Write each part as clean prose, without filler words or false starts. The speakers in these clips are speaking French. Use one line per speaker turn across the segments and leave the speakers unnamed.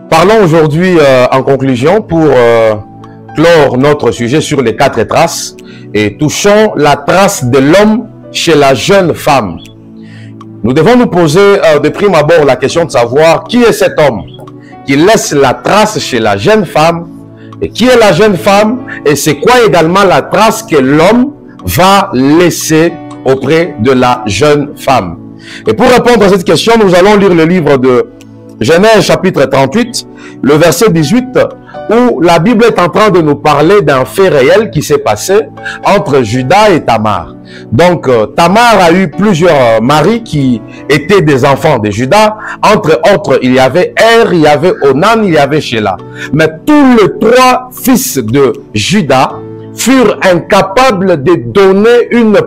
Parlons aujourd'hui en conclusion pour clore notre sujet sur les 4 traces et touchons la trace de l'homme chez la jeune femme. Nous devons nous poser de prime abord la question de savoir qui est cet homme qui laisse la trace chez la jeune femme et qui est la jeune femme et c'est quoi également la trace que l'homme va laisser auprès de la jeune femme. Et pour répondre à cette question, nous allons lire le livre de Genèse chapitre 38, le verset 18, où la Bible est en train de nous parler d'un fait réel qui s'est passé entre Juda et Tamar. Donc, Tamar a eu plusieurs maris qui étaient des enfants de Juda. Entre autres, il y avait Er, il y avait Onan, il y avait Shelah. Mais tous les 3 fils de Juda furent incapables de donner une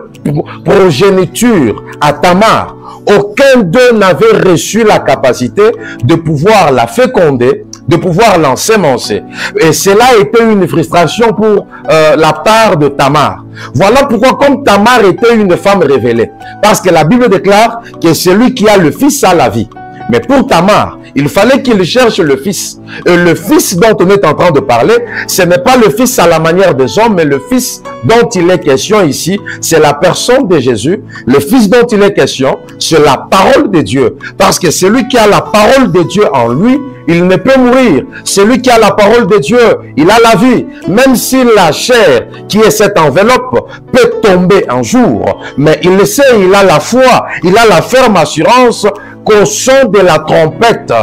progéniture à Tamar. Aucun d'eux n'avait reçu la capacité de pouvoir la féconder, de pouvoir l'ensemencer. Et cela était une frustration pour la part de Tamar. Voilà pourquoi, comme Tamar était une femme révélée, parce que la Bible déclare que celui qui a le fils a la vie. Mais pour Tamar, il fallait qu'il cherche le fils. Et le fils dont on est en train de parler, ce n'est pas le fils à la manière des hommes, mais le fils dont il est question ici, c'est la personne de Jésus. Le fils dont il est question, c'est la parole de Dieu. Parce que celui qui a la parole de Dieu en lui, il ne peut mourir. Celui qui a la parole de Dieu, il a la vie. Même si la chair, qui est cette enveloppe, peut tomber un jour. Mais il le sait, il a la foi, il a la ferme assurance qu'au son de la trompette,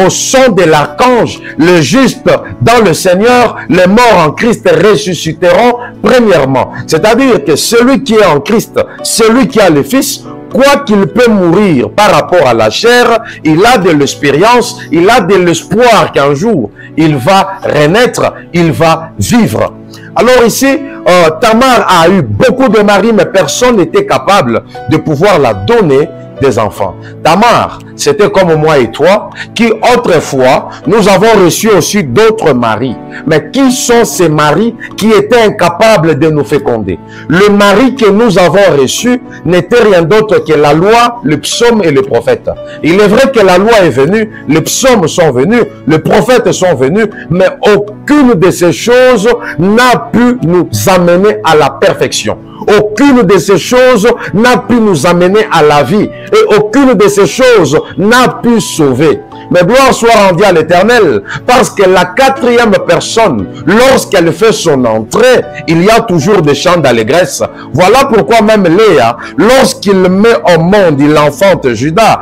au son de l'archange, le juste dans le Seigneur, les morts en Christ ressusciteront premièrement. C'est-à-dire que celui qui est en Christ, celui qui a le Fils, quoi qu'il peut mourir par rapport à la chair, il a de l'expérience, il a de l'espoir qu'un jour, il va renaître, il va vivre. Alors ici, Tamar a eu beaucoup de maris, mais personne n'était capable de pouvoir la donner des enfants. Tamar, c'était comme moi et toi, qui autrefois, nous avons reçu aussi d'autres maris. Mais qui sont ces maris qui étaient incapables de nous féconder? Le mari que nous avons reçu n'était rien d'autre que la loi, le psaume et le prophète. Il est vrai que la loi est venue, les psaumes sont venus, les prophètes sont venus, mais aucune de ces choses n'a pu nous amener à la perfection. Aucune de ces choses n'a pu nous amener à la vie. Et aucune de ces choses n'a pu sauver. Mais gloire soit rendue à l'Éternel, parce que la 4e personne, lorsqu'elle fait son entrée, il y a toujours des chants d'allégresse. Voilà pourquoi même Léa, lorsqu'il met au monde, il enfante Judas,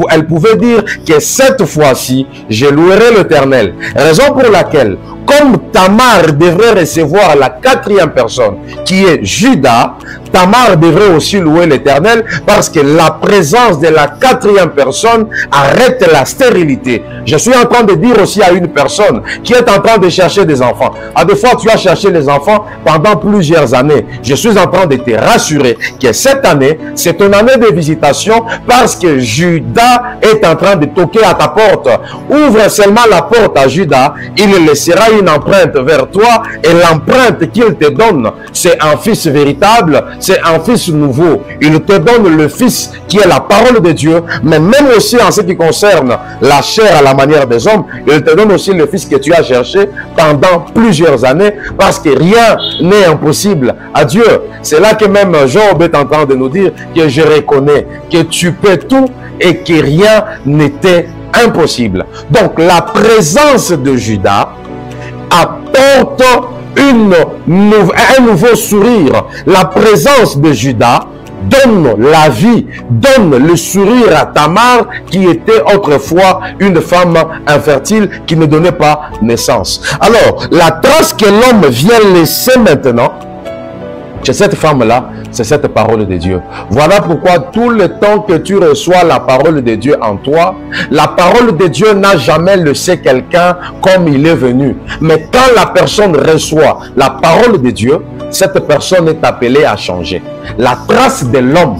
elle pouvait dire que cette fois-ci, je louerai l'Éternel. Raison pour laquelle, comme Tamar devrait recevoir la 4e personne, qui est Judas, Tamar devrait aussi louer l'Éternel parce que la présence de la 4e personne arrête la stérilité. Je suis en train de dire aussi à une personne qui est en train de chercher des enfants. À deux fois, tu as cherché les enfants pendant plusieurs années. Je suis en train de te rassurer que cette année, c'est une année de visitation parce que Judas est en train de toquer à ta porte. Ouvre seulement la porte à Judas, il laissera une empreinte vers toi et l'empreinte qu'il te donne, c'est un fils véritable, c'est un fils nouveau. Il te donne le fils qui est la parole de Dieu, mais même aussi en ce qui concerne la chair à la manière des hommes, il te donne aussi le fils que tu as cherché pendant plusieurs années parce que rien n'est impossible à Dieu. C'est là que même Job est en train de nous dire que je reconnais que tu peux tout et que rien n'était impossible. Donc la présence de Judas apporte un nouveau sourire. La présence de Judas donne la vie, donne le sourire à Tamar qui était autrefois une femme infertile qui ne donnait pas naissance. Alors, la trace que l'homme vient laisser maintenant chez cette femme-là, c'est cette parole de Dieu. Voilà pourquoi tout le temps que tu reçois la parole de Dieu en toi, la parole de Dieu n'a jamais laissé quelqu'un comme il est venu. Mais quand la personne reçoit la parole de Dieu, cette personne est appelée à changer. La trace de l'homme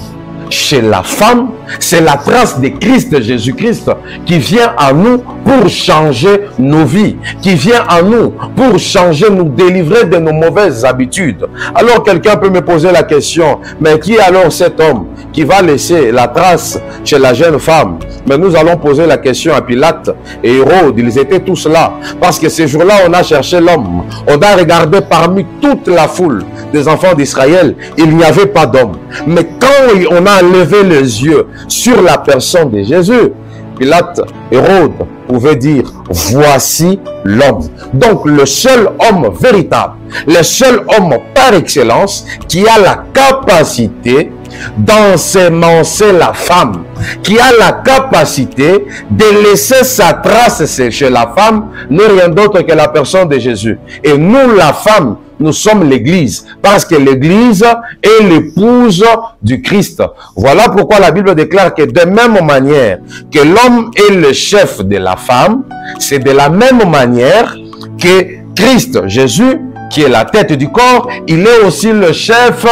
chez la femme, c'est la trace de Christ, Jésus-Christ, qui vient à nous pour changer nos vies, qui vient à nous pour changer, nous délivrer de nos mauvaises habitudes. Alors quelqu'un peut me poser la question, mais qui est alors cet homme qui va laisser la trace chez la jeune femme. Mais nous allons poser la question à Pilate et Hérode. Ils étaient tous là. Parce que ces jours-là, on a cherché l'homme. On a regardé parmi toute la foule des enfants d'Israël. Il n'y avait pas d'homme. Mais quand on a levé les yeux sur la personne de Jésus, Pilate, Hérode pouvait dire, voici l'homme. Donc le seul homme véritable, le seul homme par excellence qui a la capacité d'ensemencer la femme, qui a la capacité de laisser sa trace chez la femme, n'est rien d'autre que la personne de Jésus. Et nous, la femme, nous sommes l'Église, parce que l'Église est l'épouse du Christ. Voilà pourquoi la Bible déclare que de même manière que l'homme est le chef de la femme, c'est de la même manière que Christ, Jésus, qui est la tête du corps, il est aussi le chef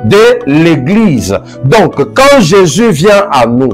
de l'Église. Donc, quand Jésus vient à nous,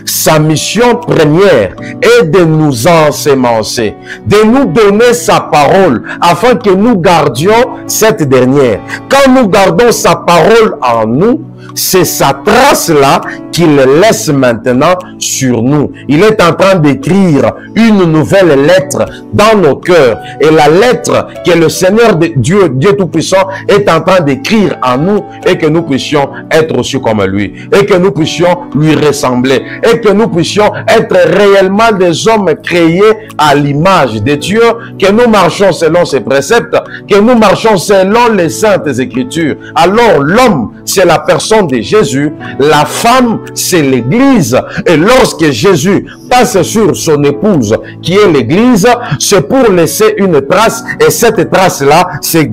sa mission première est de nous ensemencer, de nous donner sa parole, afin que nous gardions cette dernière. Quand nous gardons sa parole en nous, c'est sa trace-là qu'il laisse maintenant sur nous. Il est en train d'écrire une nouvelle lettre dans nos cœurs. Et la lettre que le Seigneur Dieu Tout-Puissant est en train d'écrire en nous, et que nous puissions être aussi comme lui. Et que nous puissions lui ressembler. Et que nous puissions être réellement des hommes créés à l'image de Dieu. Que nous marchons selon ses préceptes. Que nous marchons selon les saintes écritures. Alors l'homme, c'est la personne de Jésus. La femme, c'est l'Église. Et lorsque Jésus passe sur son épouse, qui est l'Église, c'est pour laisser une trace. Et cette trace-là, c'est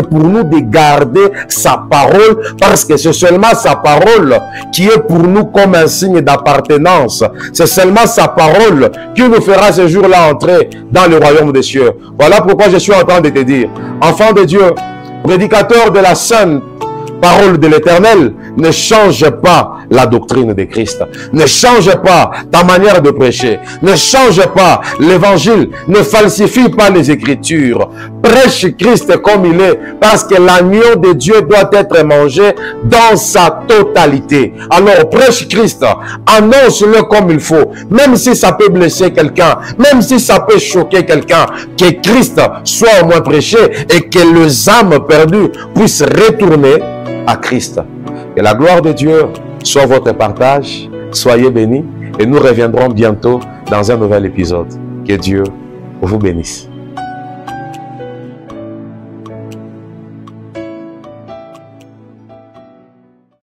pour nous de garder sa parole, parce que c'est seulement sa parole qui est pour nous comme un signe d'appartenance. C'est seulement sa parole qui nous fera ce jour-là entrer dans le royaume des cieux. Voilà pourquoi je suis en train de te dire, enfant de Dieu, prédicateur de la sainte parole de l'Éternel, ne change pas la doctrine de Christ. Ne change pas ta manière de prêcher. Ne change pas l'évangile. Ne falsifie pas les Écritures. Prêche Christ comme il est, parce que l'agneau de Dieu doit être mangé dans sa totalité. Alors prêche Christ, annonce-le comme il faut, même si ça peut blesser quelqu'un, même si ça peut choquer quelqu'un, que Christ soit au moins prêché et que les âmes perdues puissent retourner à Christ. Que la gloire de Dieu soit votre partage. Soyez bénis et nous reviendrons bientôt dans un nouvel épisode. Que Dieu vous bénisse.